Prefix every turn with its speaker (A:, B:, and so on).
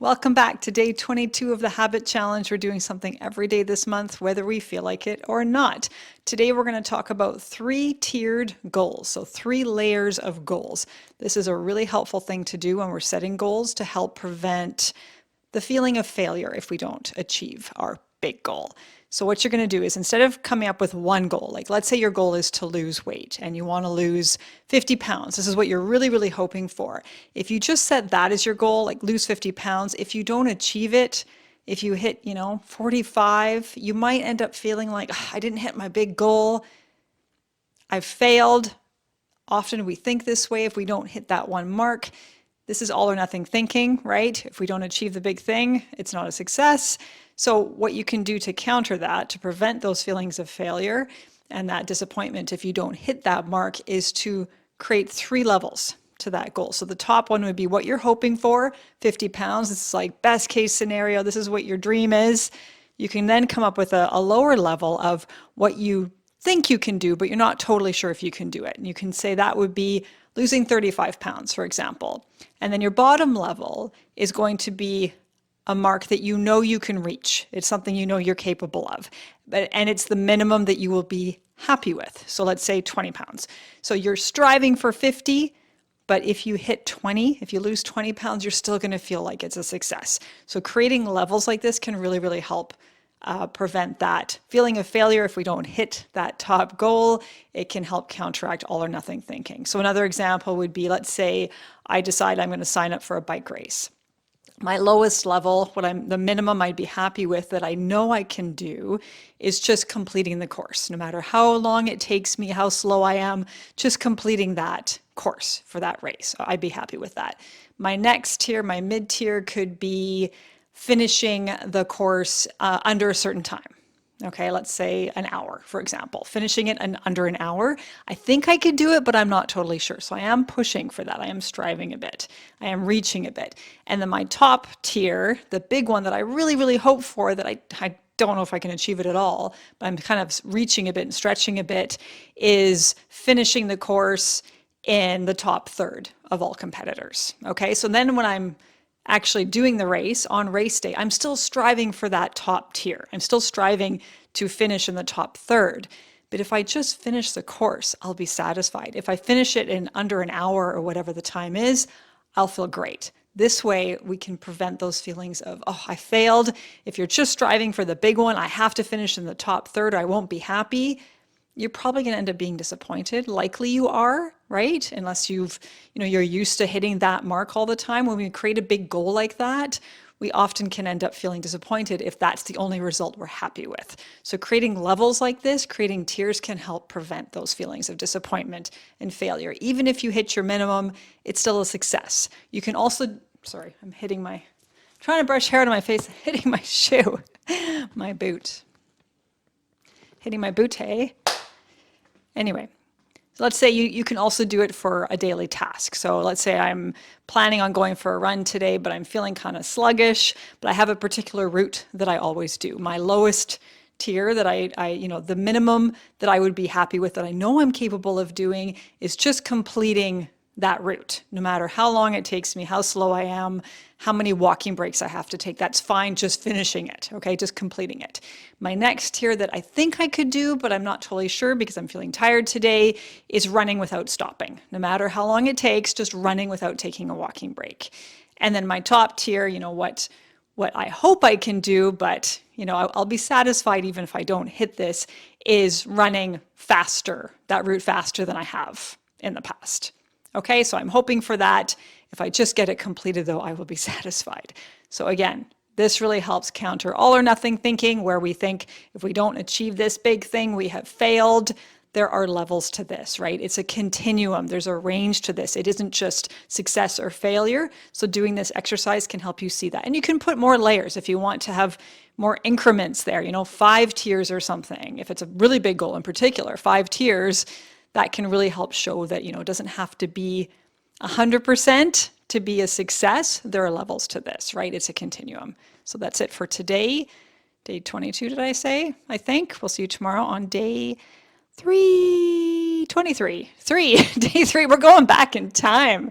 A: Welcome back to day 22 of the Habit Challenge. We're doing something every day this month, whether we feel like it or not. Today, we're going to talk about 3-tiered goals. So 3 layers of goals. This is a really helpful thing to do when we're setting goals to help prevent the feeling of failure if we don't achieve our big goal. So what you're going to do is, instead of coming up with one goal, like let's say your goal is to lose weight and you want to lose 50 pounds. This is what you're really, really hoping for. If you just set that as your goal, like lose 50 pounds, if you don't achieve it, if you hit, 45, you might end up feeling like, I didn't hit my big goal. I've failed. Often we think this way if we don't hit that one mark. This is all or nothing thinking, right? If we don't achieve the big thing, it's not a success. So what you can do to counter that, to prevent those feelings of failure and that disappointment if you don't hit that mark, is to create 3 levels to that goal. So the top one would be what you're hoping for, 50 pounds. This is like best case scenario. This is what your dream is. You can then come up with a lower level of what you think you can do, but you're not totally sure if you can do it. And you can say that would be losing 35 pounds, for example. And then your bottom level is going to be a mark that you know you can reach. It's something you know you're capable of. And it's the minimum that you will be happy with. So let's say 20 pounds. So you're striving for 50, but if you hit 20, if you lose 20 pounds, you're still going to feel like it's a success. So creating levels like this can really, really help prevent that feeling of failure if we don't hit that top goal. It can help counteract all or nothing thinking. So another example would be, let's say I decide I'm going to sign up for a bike race. My lowest level, the minimum I'd be happy with that I know I can do, is just completing the course. No matter how long it takes me, how slow I am, just completing that course for that race. I'd be happy with that. My next tier, my mid-tier, could be finishing the course under a certain time. Okay, let's say an hour, for example. Finishing it in under an hour. I think I could do it, but I'm not totally sure. So I am pushing for that. I am striving a bit. I am reaching a bit. And then my top tier, the big one that I really, really hope for, that I don't know if I can achieve it at all, but I'm kind of reaching a bit and stretching a bit, is finishing the course in the top third of all competitors. Okay, so then when I'm actually doing the race on race day, I'm still striving for that top tier. I'm still striving to finish in the top third. But if I just finish the course, I'll be satisfied. If I finish it in under an hour or whatever the time is, I'll feel great. This way we can prevent those feelings of, oh, I failed. If you're just striving for the big one, I have to finish in the top third or I won't be happy. You're probably going to end up being disappointed. Likely you are, right? Unless you're used to hitting that mark all the time. When we create a big goal like that, we often can end up feeling disappointed if that's the only result we're happy with. So creating levels like this, creating tiers, can help prevent those feelings of disappointment and failure. Even if you hit your minimum, it's still a success. You can also, sorry, I'm trying to brush hair out of my face, hitting my shoe, my boot. Hitting my boot, hey? Anyway, let's say you can also do it for a daily task. So let's say I'm planning on going for a run today, but I'm feeling kind of sluggish, but I have a particular route that I always do. My lowest tier that the minimum that I would be happy with, that I know I'm capable of doing, is just completing that route. No matter how long it takes me, how slow I am, how many walking breaks I have to take, that's fine, just finishing it, okay, just completing it. My next tier that I think I could do, but I'm not totally sure because I'm feeling tired today, is running without stopping. No matter how long it takes, just running without taking a walking break. And then my top tier, what I hope I can do, but I'll be satisfied even if I don't hit this, is running faster, that route faster than I have in the past. Okay, so I'm hoping for that. If I just get it completed, though, I will be satisfied. So again, this really helps counter all or nothing thinking, where we think if we don't achieve this big thing, we have failed. There are levels to this, right? It's a continuum. There's a range to this. It isn't just success or failure. So doing this exercise can help you see that. And you can put more layers if you want to have more increments there, 5 tiers or something. If it's a really big goal in particular, 5 tiers, that can really help show that, it doesn't have to be 100% to be a success. There are levels to this, right? It's a continuum. So that's it for today. Day 22, did I say? I think. We'll see you tomorrow on day 23. Day 3. We're going back in time.